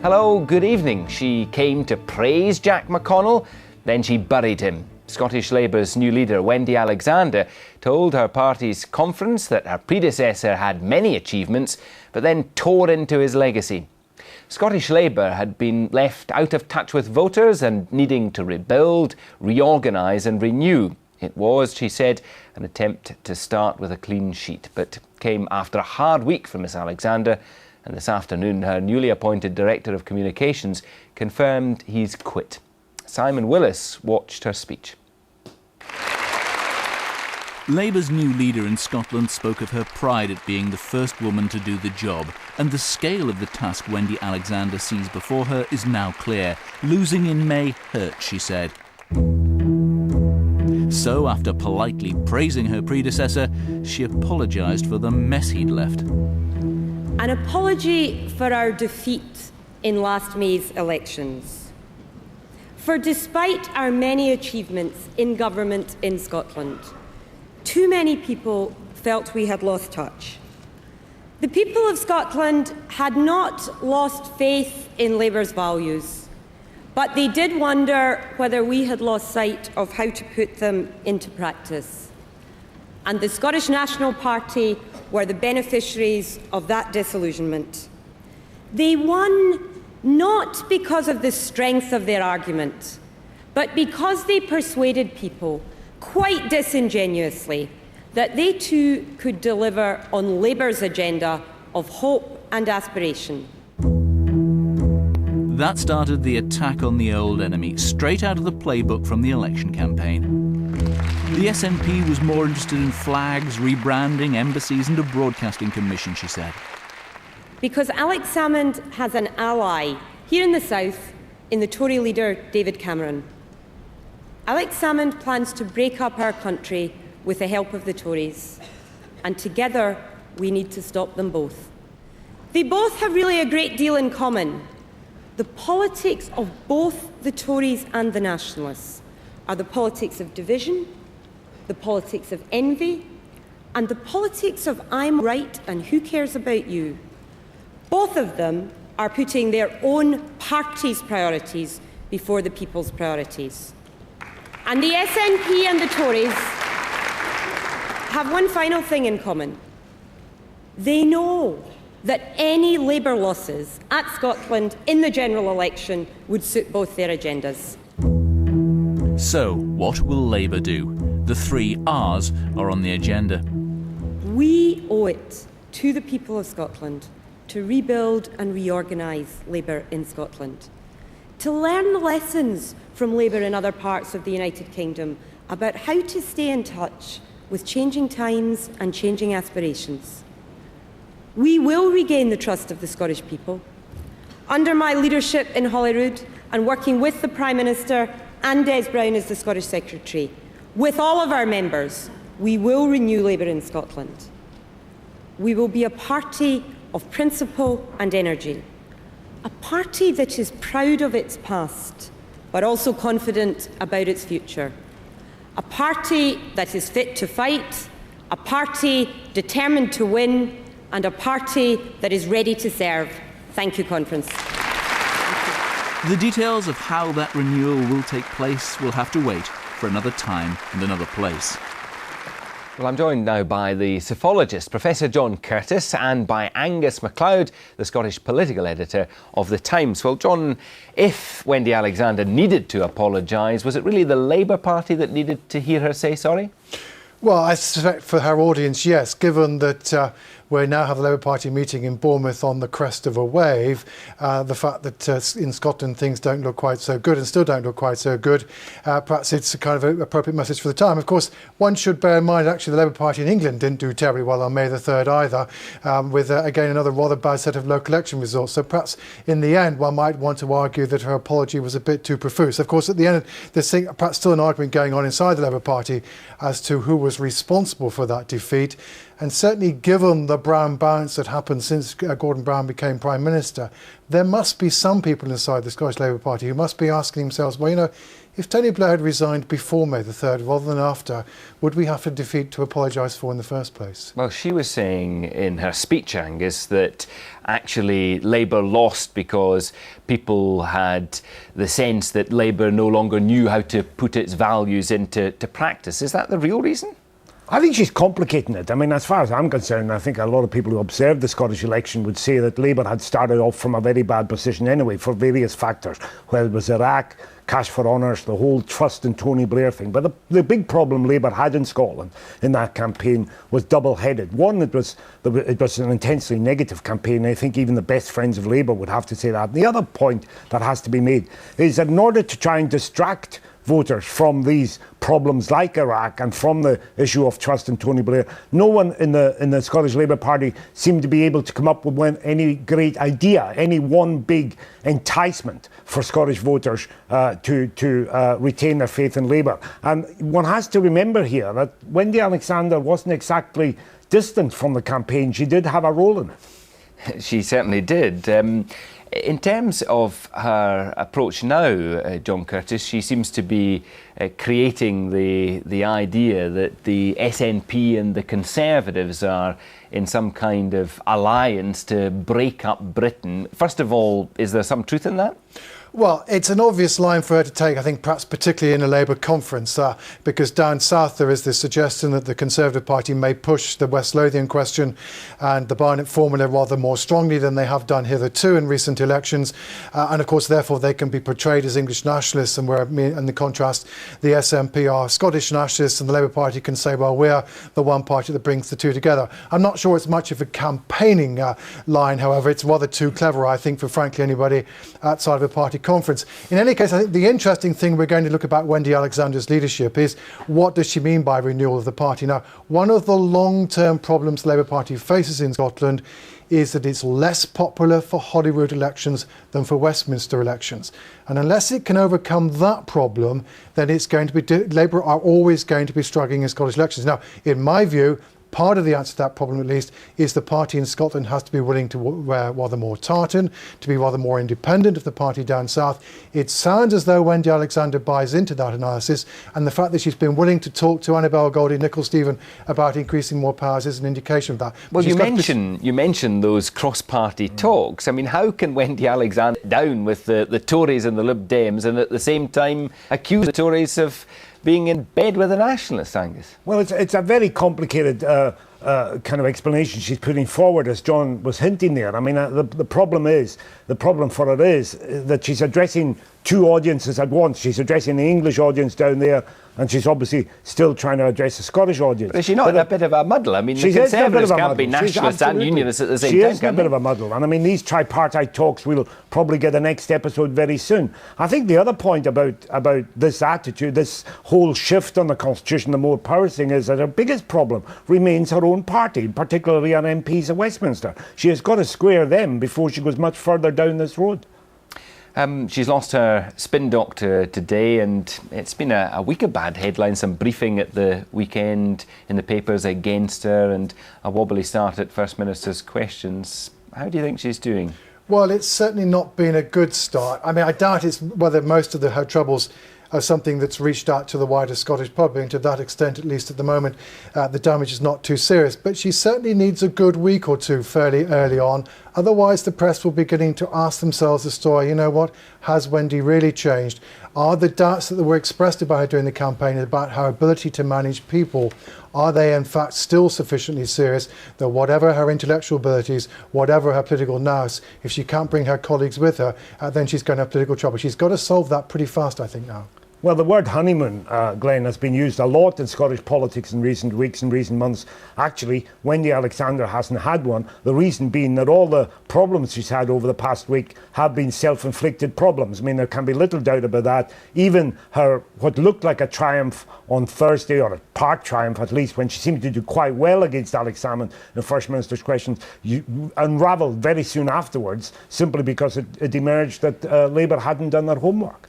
Hello, good evening. She came to praise Jack McConnell, then she buried him. Scottish Labour's new leader, Wendy Alexander, told her party's conference that her predecessor had many achievements, but then tore into his legacy. Scottish Labour had been left out of touch with voters and needing to rebuild, reorganise and renew. It was, she said, an attempt to start with a clean sheet, but came after a hard week for Miss Alexander, and this afternoon her newly appointed Director of Communications confirmed he's quit. Simon Willis watched her speech. Labour's new leader in Scotland spoke of her pride at being the first woman to do the job, and the scale of the task Wendy Alexander sees before her is now clear. Losing in May hurt, she said. So, after politely praising her predecessor, she apologised for the mess he'd left. An apology for our defeat in last May's elections. For despite our many achievements in government in Scotland, too many people felt we had lost touch. The people of Scotland had not lost faith in Labour's values, but they did wonder whether we had lost sight of how to put them into practice. And the Scottish National Party were the beneficiaries of that disillusionment. They won not because of the strength of their argument, but because they persuaded people, quite disingenuously, that they too could deliver on Labour's agenda of hope and aspiration. That started the attack on the old enemy, straight out of the playbook from the election campaign. The SNP was more interested in flags, rebranding, embassies and a broadcasting commission, she said. Because Alex Salmond has an ally here in the south in the Tory leader David Cameron. Alex Salmond plans to break up our country with the help of the Tories, and together we need to stop them both. They both have really a great deal in common. The politics of both the Tories and the Nationalists are the politics of division, the politics of envy, and the politics of I'm right and who cares about you. Both of them are putting their own party's priorities before the people's priorities. And the SNP and the Tories have one final thing in common. They know that any Labour losses at Scotland in the general election would suit both their agendas. So, what will Labour do? The three R's are on the agenda. We owe it to the people of Scotland to rebuild and reorganise Labour in Scotland, to learn the lessons from Labour in other parts of the United Kingdom about how to stay in touch with changing times and changing aspirations. We will regain the trust of the Scottish people. Under my leadership in Holyrood and working with the Prime Minister and Des Brown as the Scottish Secretary, with all of our members, we will renew Labour in Scotland. We will be a party of principle and energy, a party that is proud of its past, but also confident about its future, a party that is fit to fight, a party determined to win, and a party that is ready to serve. Thank you, Conference. The details of how that renewal will take place will have to wait for another time and another place. Well, I'm joined now by the psephologist, Professor John Curtis, and by Angus MacLeod, the Scottish political editor of The Times. Well, John, if Wendy Alexander needed to apologise, was it really the Labour Party that needed to hear her say sorry? Well, I suspect for her audience, yes, given that we now have the Labour Party meeting in Bournemouth on the crest of a wave. The fact that in Scotland things don't look quite so good and still don't look quite so good, perhaps it's a kind of an appropriate message for the time. Of course, one should bear in mind actually the Labour Party in England didn't do terribly well on May the 3rd either, with again another rather bad set of local election results. So perhaps in the end one might want to argue that her apology was a bit too profuse. Of course, at the end there's perhaps still an argument going on inside the Labour Party as to who was responsible for that defeat. And certainly given the Brown bounce that happened since Gordon Brown became Prime Minister, there must be some people inside the Scottish Labour Party who must be asking themselves, well, you know, if Tony Blair had resigned before May the 3rd rather than after, would we have a defeat to apologise for in the first place? Well, she was saying in her speech, Angus, that actually Labour lost because people had the sense that Labour no longer knew how to put its values into practice. Is that the real reason? I think she's complicating it. I mean, as far as I'm concerned, I think a lot of people who observed the Scottish election would say that Labour had started off from a very bad position anyway, for various factors, whether it was Iraq, cash for honours, the whole trust in Tony Blair thing. But the big problem Labour had in Scotland in that campaign was double-headed. One, it was an intensely negative campaign. I think even the best friends of Labour would have to say that. And the other point that has to be made is that in order to try and distract voters from these problems like Iraq and from the issue of trust in Tony Blair, no one in the Scottish Labour Party seemed to be able to come up with any great idea, any one big enticement for Scottish voters to retain their faith in Labour. And one has to remember here that Wendy Alexander wasn't exactly distant from the campaign. She did have a role in it. She certainly did. In terms of her approach now, John Curtis, she seems to be creating the idea that the SNP and the Conservatives are in some kind of alliance to break up Britain. First of all, is there some truth in that? Well, it's an obvious line for her to take, I think, perhaps particularly in a Labour conference, because down south there is this suggestion that the Conservative Party may push the West Lothian question and the Barnett formula rather more strongly than they have done hitherto in recent elections. And of course, therefore, they can be portrayed as English nationalists, and where, in the contrast, the SNP are Scottish nationalists, and the Labour Party can say, well, we're the one party that brings the two together. I'm not sure it's much of a campaigning line, however. It's rather too clever, I think, for frankly anybody outside of a party conference. In any case, I think the interesting thing we're going to look about Wendy Alexander's leadership is what does she mean by renewal of the party? Now, one of the long-term problems the Labour Party faces in Scotland is that it's less popular for Holyrood elections than for Westminster elections. And unless it can overcome that problem, then it's going to be Labour are always going to be struggling in Scottish elections. Now, in my view, part of the answer to that problem, at least, is the party in Scotland has to be willing to wear rather more tartan, to be rather more independent of the party down south. It sounds as though Wendy Alexander buys into that analysis, and the fact that she's been willing to talk to Annabel Goldie, Nicola Stephen about increasing more powers is an indication of that. Well, you mentioned those cross-party talks. I mean, how can Wendy Alexander down with the Tories and the Lib Dems and at the same time accuse the Tories of being in bed with the nationalists, Angus? Well, it's a very complicated kind of explanation she's putting forward, as John was hinting there. I mean, the problem for her is that she's addressing two audiences at once. She's addressing the English audience down there, and she's obviously still trying to address the Scottish audience. But is she not in a bit of a muddle? I mean, the Conservatives can't be nationalists and unionists at the same time, She is in a bit of a muddle. And I mean, these tripartite talks, we'll probably get the next episode very soon. I think the other point about this attitude, this whole shift on the Constitution, the more power thing, is that her biggest problem remains her own party, particularly her MPs at Westminster. She has got to square them before she goes much further down this road. She's lost her spin doctor today, and it's been a week of bad headlines, some briefing at the weekend in the papers against her, and a wobbly start at First Minister's questions. How do you think she's doing? Well, it's certainly not been a good start. I mean, I doubt it's whether most of her troubles are something that's reached out to the wider Scottish public, and to that extent, at least at the moment, the damage is not too serious. But she certainly needs a good week or two fairly early on. Otherwise, the press will be beginning to ask themselves the story, you know what, has Wendy really changed? Are the doubts that were expressed about her during the campaign about her ability to manage people, are they in fact still sufficiently serious that whatever her intellectual abilities, whatever her political nous, if she can't bring her colleagues with her, then she's going to have political trouble. She's got to solve that pretty fast, I think, now. Well, the word honeymoon, Glenn, has been used a lot in Scottish politics in recent weeks and recent months. Actually, Wendy Alexander hasn't had one. The reason being that all the problems she's had over the past week have been self-inflicted problems. I mean, there can be little doubt about that. Even her, what looked like a triumph on Thursday, or a part triumph at least, when she seemed to do quite well against Alex Salmond in the First Minister's questions, unravelled very soon afterwards, simply because it emerged that Labour hadn't done their homework.